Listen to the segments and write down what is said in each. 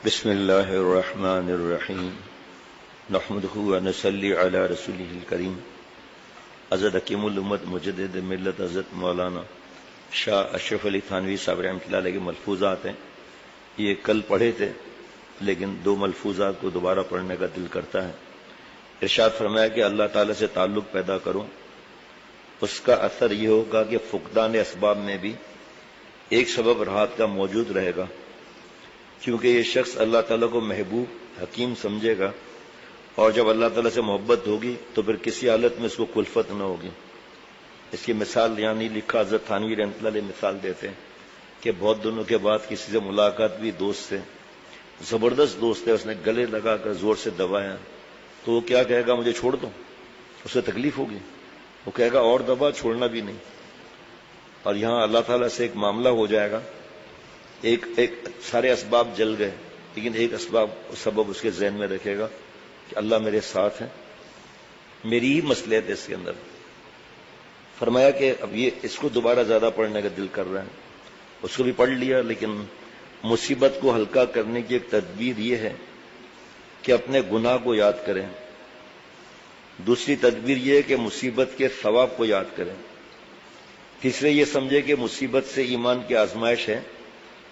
بسم اللہ الرحمن الرحیم نحمدہ ونصلی علی رسولہ الکریم۔ حضرت حکیم الامت مجدد ملت حضرت مولانا شاہ اشرف علی تھانوی صاحب رحمۃ اللہ علیہ کے ملفوظات ہیں، یہ کل پڑھے تھے لیکن دو ملفوظات کو دوبارہ پڑھنے کا دل کرتا ہے۔ ارشاد فرمایا کہ اللہ تعالیٰ سے تعلق پیدا کرو، اس کا اثر یہ ہوگا کہ فقدان اسباب میں بھی ایک سبب راحت کا موجود رہے گا، کیونکہ یہ شخص اللہ تعالیٰ کو محبوب حکیم سمجھے گا، اور جب اللہ تعالیٰ سے محبت ہوگی تو پھر کسی حالت میں اس کو کلفت نہ ہوگی۔ اس کی مثال یعنی لکھا حضرت تھانوی رحمۃ اللہ علیہ مثال دیتے ہیں کہ بہت دنوں کے بعد کسی سے ملاقات بھی، دوست سے، زبردست دوست ہے، اس نے گلے لگا کر زور سے دبایا تو وہ کیا کہے گا؟ مجھے چھوڑ دو، اسے تکلیف ہوگی، وہ کہے گا اور دبا، چھوڑنا بھی نہیں۔ اور یہاں اللہ تعالیٰ سے ایک معاملہ ہو جائے گا، ایک سارے اسباب جل گئے لیکن ایک سبب اس کے ذہن میں رکھے گا کہ اللہ میرے ساتھ ہے، میری ہی مصلحت ہے اس کے اندر۔ فرمایا کہ اب یہ اس کو دوبارہ زیادہ پڑھنے کا دل کر رہا ہے، اس کو بھی پڑھ لیا، لیکن مصیبت کو ہلکا کرنے کی ایک تدبیر یہ ہے کہ اپنے گناہ کو یاد کریں، دوسری تدبیر یہ ہے کہ مصیبت کے ثواب کو یاد کریں، تیسرے یہ سمجھے کہ مصیبت سے ایمان کی آزمائش ہے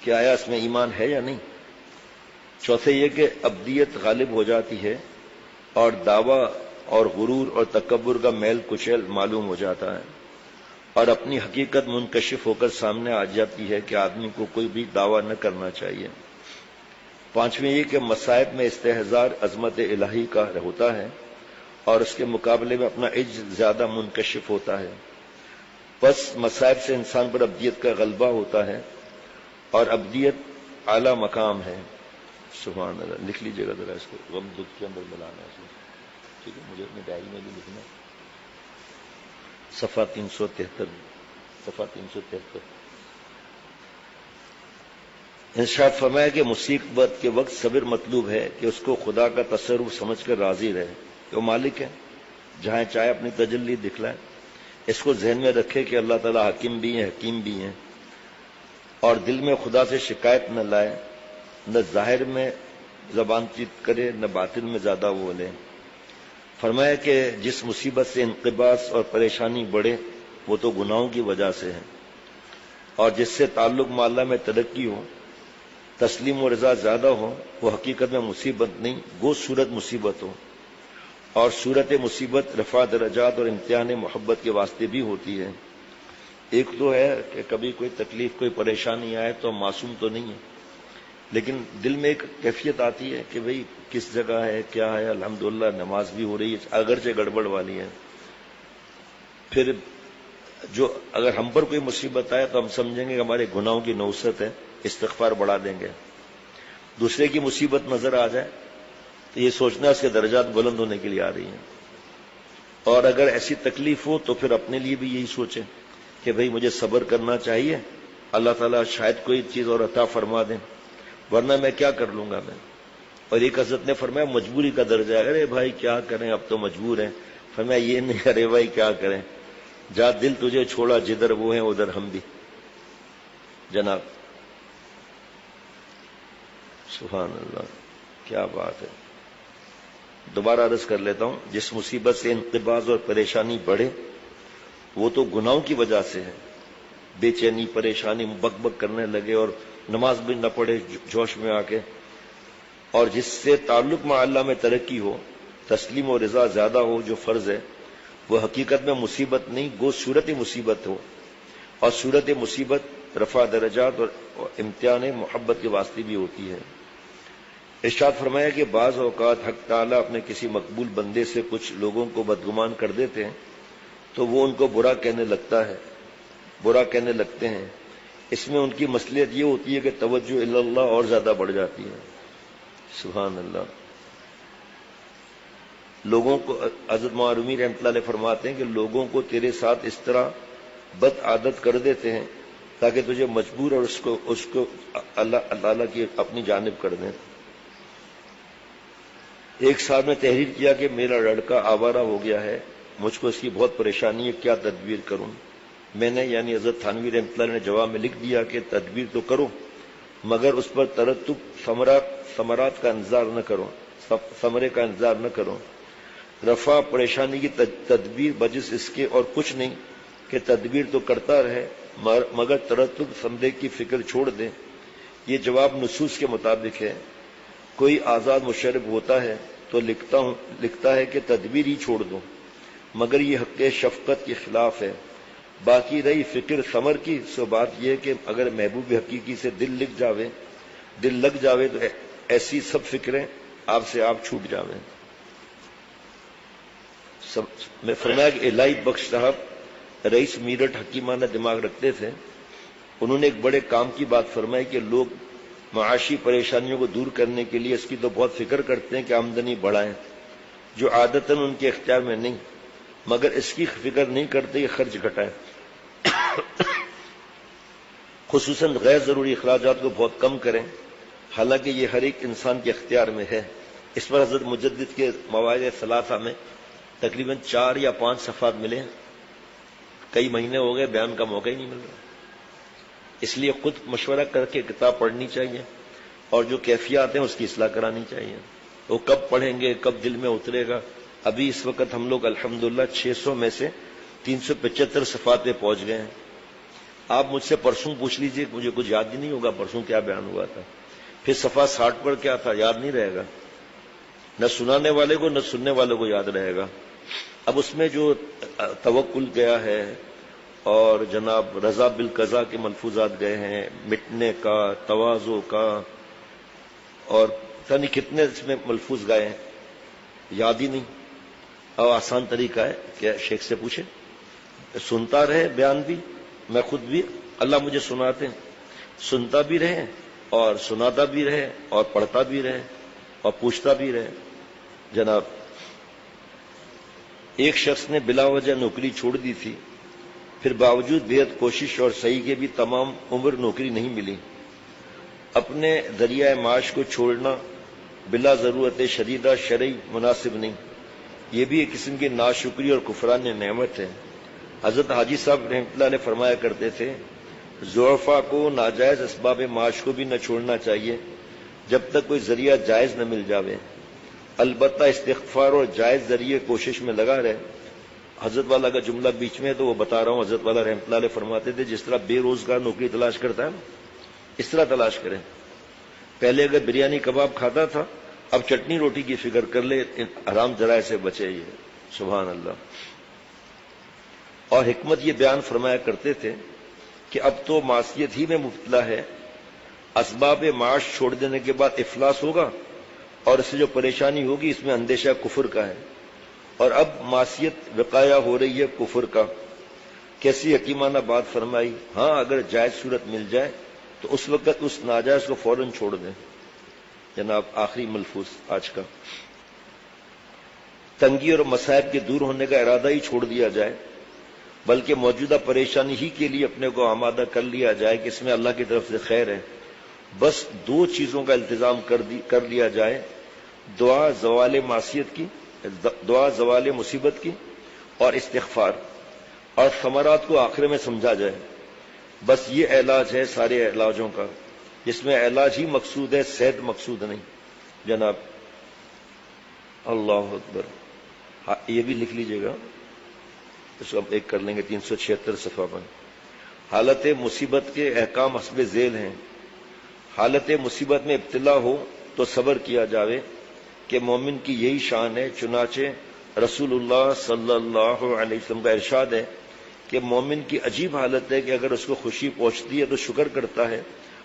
کہ آیا اس میں ایمان ہے یا نہیں، چوتھے یہ کہ ابدیت غالب ہو جاتی ہے اور دعویٰ اور غرور اور تکبر کا میل کچیل معلوم ہو جاتا ہے اور اپنی حقیقت منکشف ہو کر سامنے آ جاتی ہے کہ آدمی کو کوئی بھی دعویٰ نہ کرنا چاہیے۔ پانچویں یہ کہ مصائب میں استحضار عظمت الہی کا ہوتا ہے اور اس کے مقابلے میں اپنا عجز زیادہ منکشف ہوتا ہے، پس مصائب سے انسان پر ابدیت کا غلبہ ہوتا ہے اور ابدیت اعلیٰ مقام ہے۔ سبحان اللہ، لکھ لیجیے گا ذرا اس کو، غم دکھ کے اندر ملانا ہے، ٹھیک ہے؟ مجھے اپنی ڈائری میں بھی لکھنا، صفحہ 373۔ ارشاد فرمایا کہ مصیبت کے وقت صبر مطلوب ہے کہ اس کو خدا کا تصرف سمجھ کر راضی رہے کہ وہ مالک ہے، جہاں چاہے اپنی تجلی دکھلائے۔ اس کو ذہن میں رکھے کہ اللہ تعالیٰ حاکم بھی ہیں، حکیم بھی ہیں، اور دل میں خدا سے شکایت نہ لائے، نہ ظاہر میں زبان چیت کرے، نہ باطن میں زیادہ بولے۔ فرمایا کہ جس مصیبت سے انقباض اور پریشانی بڑھے وہ تو گناہوں کی وجہ سے ہے، اور جس سے تعلق مع اللہ میں ترقی ہو، تسلیم و رضا زیادہ ہو، وہ حقیقت میں مصیبت نہیں، گو صورت مصیبت ہو، اور صورت مصیبت رفع درجات اور امتحان محبت کے واسطے بھی ہوتی ہے۔ ایک تو ہے کہ کبھی کوئی تکلیف، کوئی پریشانی آئے تو معصوم تو نہیں ہے، لیکن دل میں ایک کیفیت آتی ہے کہ بھئی کس جگہ ہے، کیا ہے، الحمدللہ نماز بھی ہو رہی ہے اگرچہ گڑبڑ والی ہے۔ پھر جو اگر ہم پر کوئی مصیبت آئے تو ہم سمجھیں گے کہ ہمارے گناہوں کی نوسط ہے، استغفار بڑھا دیں گے۔ دوسرے کی مصیبت نظر آ جائے تو یہ سوچنا اس کے درجات بلند ہونے کے لیے آ رہی ہیں، اور اگر ایسی تکلیف ہو تو پھر اپنے لیے بھی یہی سوچیں کہ بھئی مجھے صبر کرنا چاہیے، اللہ تعالیٰ شاید کوئی چیز اور عطا فرما دیں، ورنہ میں کیا کر لوں گا میں۔ اور ایک حضرت نے فرمایا مجبوری کا درجہ ہے، ارے بھائی کیا کریں، اب تو مجبور ہیں۔ فرمایا یہ نہیں، ارے بھائی کیا کریں، جا دل تجھے چھوڑا، جدھر وہ ہیں ادھر ہم بھی۔ جناب سبحان اللہ، کیا بات ہے۔ دوبارہ عرض کر لیتا ہوں، جس مصیبت سے انقباض اور پریشانی بڑھے وہ تو گناہوں کی وجہ سے ہے، بے چینی، پریشانی، بک بک کرنے لگے اور نماز بھی نہ پڑھے جوش میں آ کے، اور جس سے تعلق مع اللہ میں ترقی ہو، تسلیم و رضا زیادہ ہو جو فرض ہے، وہ حقیقت میں مصیبت نہیں، گو صورت مصیبت ہو، اور صورت مصیبت رفع درجات اور امتحان محبت کے واسطے بھی ہوتی ہے۔ ارشاد فرمایا کہ بعض اوقات حق تعالیٰ اپنے کسی مقبول بندے سے کچھ لوگوں کو بدگمان کر دیتے ہیں تو وہ ان کو برا کہنے لگتے ہیں۔ اس میں ان کی مصلحت یہ ہوتی ہے کہ توجہ الی اللہ اور زیادہ بڑھ جاتی ہے۔ سبحان اللہ۔ لوگوں کو حضرت معرومی رحمۃ اللہ علیہ فرماتے ہیں کہ لوگوں کو تیرے ساتھ اس طرح بد عادت کر دیتے ہیں تاکہ تجھے مجبور اور اس کو اللہ تعالیٰ کی اپنی جانب کر دیں۔ ایک صاحب نے تحریر کیا کہ میرا لڑکا آوارہ ہو گیا ہے، مجھ کو اس کی بہت پریشانی ہے، کیا تدبیر کروں؟ میں نے یعنی حضرت تھانوی رحمۃ اللہ نے جواب میں لکھ دیا کہ تدبیر تو کرو، مگر اس پر ترتب ثمرات کا انتظار نہ کرو، ثمرے کا انتظار نہ کرو۔ رفع پریشانی کی تدبیر بجس اس کے اور کچھ نہیں کہ تدبیر تو کرتا رہے مگر ترتب ثمرے کی فکر چھوڑ دے۔ یہ جواب نصوص کے مطابق ہے۔ کوئی آزاد مشرب ہوتا ہے تو لکھتا ہے کہ تدبیر ہی چھوڑ دو، مگر یہ حق شفقت کے خلاف ہے۔ باقی رہی فکر ثمر کی، سو بات یہ کہ اگر محبوب حقیقی سے دل لگ جاوے تو ایسی سب فکریں آپ سے آپ چھوٹ جاویں۔ میں فرمایا کہ الہی بخش صاحب رئیس میرٹھ حکیمانہ دماغ رکھتے تھے۔ انہوں نے ایک بڑے کام کی بات فرمائی کہ لوگ معاشی پریشانیوں کو دور کرنے کے لیے اس کی تو بہت فکر کرتے ہیں کہ آمدنی بڑھائیں، جو عادتاً ان کے اختیار میں نہیں، مگر اس کی فکر نہیں کرتے کہ خرچ گھٹائیں، خصوصاً غیر ضروری اخراجات کو بہت کم کریں، حالانکہ یہ ہر ایک انسان کے اختیار میں ہے۔ اس پر حضرت مجدد کے مواعظ ثلاثہ میں تقریباً 4 یا 5 صفحات ملے ہیں۔ کئی مہینے ہو گئے بیان کا موقع ہی نہیں مل رہا، اس لیے خود مشورہ کر کے کتاب پڑھنی چاہیے اور جو کیفیات ہیں اس کی اصلاح کرانی چاہیے۔ وہ کب پڑھیں گے، کب دل میں اترے گا؟ ابھی اس وقت ہم لوگ الحمدللہ 600 میں سے 375 صفحات پہ پہنچ گئے ہیں۔ آپ مجھ سے پرسوں پوچھ لیجئے، مجھے کچھ یاد ہی نہیں ہوگا پرسوں کیا بیان ہوا تھا، پھر صفحہ 60 پر کیا تھا یاد نہیں رہے گا، نہ سنانے والے کو نہ سننے والے کو یاد رہے گا۔ اب اس میں جو توکل گیا ہے اور جناب رضا بالقضاء کے ملفوظات گئے ہیں، مٹنے کا، تواضع کا، اور پتہ نہیں کتنے اس میں ملفوظ گئے ہیں، یاد ہی نہیں۔ اور آسان طریقہ ہے کہ شیخ سے پوچھیں، سنتا رہے بیان بھی، میں خود بھی اللہ مجھے سناتے ہیں، سنتا بھی رہے اور سناتا بھی رہے اور پڑھتا بھی رہے اور پوچھتا بھی رہے۔ جناب ایک شخص نے بلا وجہ نوکری چھوڑ دی تھی، پھر باوجود بےحد کوشش اور صحیح کے بھی تمام عمر نوکری نہیں ملی۔ اپنے ذریعہ معاش کو چھوڑنا بلا ضرورت شدیدہ شرعی مناسب نہیں، یہ بھی ایک قسم کی ناشکری اور کفران نعمت ہے۔ حضرت حاجی صاحب رحمۃ اللہ علیہ فرمایا کرتے تھے، ضعفاء کو ناجائز اسباب معاش کو بھی نہ چھوڑنا چاہیے جب تک کوئی ذریعہ جائز نہ مل جاوے، البتہ استغفار اور جائز ذریعے کوشش میں لگا رہے۔ حضرت والا کا جملہ بیچ میں تو وہ بتا رہا ہوں، حضرت والا رحمۃ اللہ علیہ فرماتے تھے جس طرح بے روزگار نوکری تلاش کرتا ہے نا، اس طرح تلاش کریں۔ پہلے اگر بریانی کباب کھاتا تھا، اب چٹنی روٹی کی فکر کر لے، حرام ذرائع سے بچے۔ یہ سبحان اللہ۔ اور حکمت یہ بیان فرمایا کرتے تھے کہ اب تو معصیت ہی میں مبتلا ہے، اسباب معاش چھوڑ دینے کے بعد افلاس ہوگا اور اس سے جو پریشانی ہوگی اس میں اندیشہ کفر کا ہے، اور اب معصیت وقایا ہو رہی ہے کفر کا۔ کیسی حکیمانہ بات فرمائی۔ ہاں اگر جائز صورت مل جائے تو اس وقت اس ناجائز کو فوراً چھوڑ دیں۔ جناب آخری ملفوظ آج کا، تنگی اور مصائب کے دور ہونے کا ارادہ ہی چھوڑ دیا جائے، بلکہ موجودہ پریشانی ہی کے لیے اپنے کو آمادہ کر لیا جائے کہ اس میں اللہ کی طرف سے خیر ہے۔ بس 2 چیزوں کا التزام کر لیا جائے، دعا زوال معصیت کی، دعا زوال مصیبت کی، اور استغفار، اور ثمرات کو آخر میں سمجھا جائے۔ بس یہ علاج ہے سارے علاجوں کا، جس میں علاج ہی مقصود ہے، صحت مقصود نہیں۔ جناب اللہ اکبر، یہ بھی لکھ لیجئے گا، اس کو ہم ایک کر لیں گے 376 صفحہ پر۔ حالت مصیبت کے احکام حسب ذیل ہیں۔ حالت مصیبت میں ابتلا ہو تو صبر کیا جاوے کہ مومن کی یہی شان ہے، چنانچہ رسول اللہ صلی اللہ علیہ وسلم کا ارشاد ہے کہ مومن کی عجیب حالت ہے کہ اگر اس کو خوشی پہنچتی ہے تو شکر کرتا ہے،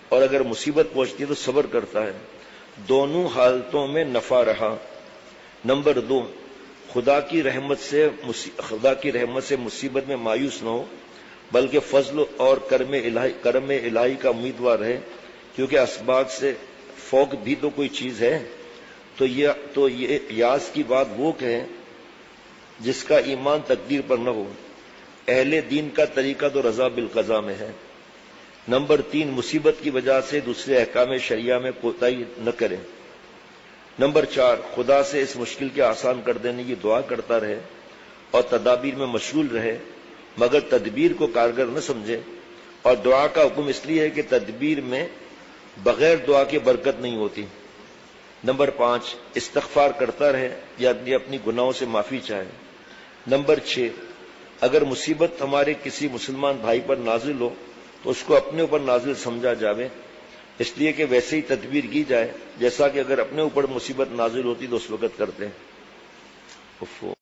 اور اگر مصیبت پہنچتی ہے تو صبر کرتا ہے، دونوں حالتوں میں نفع رہا۔ نمبر 2، خدا کی رحمت سے مصیبت میں مایوس نہ ہو، بلکہ فضل اور کرم الہی کا امیدوار رہے، کیونکہ اسباب سے فوق بھی تو کوئی چیز ہے۔ تو یہ یاس کی بات وہ کہیں جس کا ایمان تقدیر پر نہ ہو۔ اہل دین کا طریقہ تو رضا بالقضاء میں ہے۔ نمبر 3، مصیبت کی وجہ سے دوسرے احکام شریعہ میں کوتاہی نہ کریں۔ نمبر 4، خدا سے اس مشکل کے آسان کر دینے کی دعا کرتا رہے اور تدابیر میں مشغول رہے، مگر تدبیر کو کارگر نہ سمجھے۔ اور دعا کا حکم اس لیے ہے کہ تدبیر میں بغیر دعا کے برکت نہیں ہوتی۔ نمبر 5 استغفار کرتا رہے یا اپنی گناہوں سے معافی چاہے۔ نمبر 6 اگر مصیبت ہمارے کسی مسلمان بھائی پر نازل ہو تو اس کو اپنے اوپر نازل سمجھا جاوے، اس لیے کہ ویسے ہی تدبیر کی جائے جیسا کہ اگر اپنے اوپر مصیبت نازل ہوتی تو اس وقت کرتے ہیں۔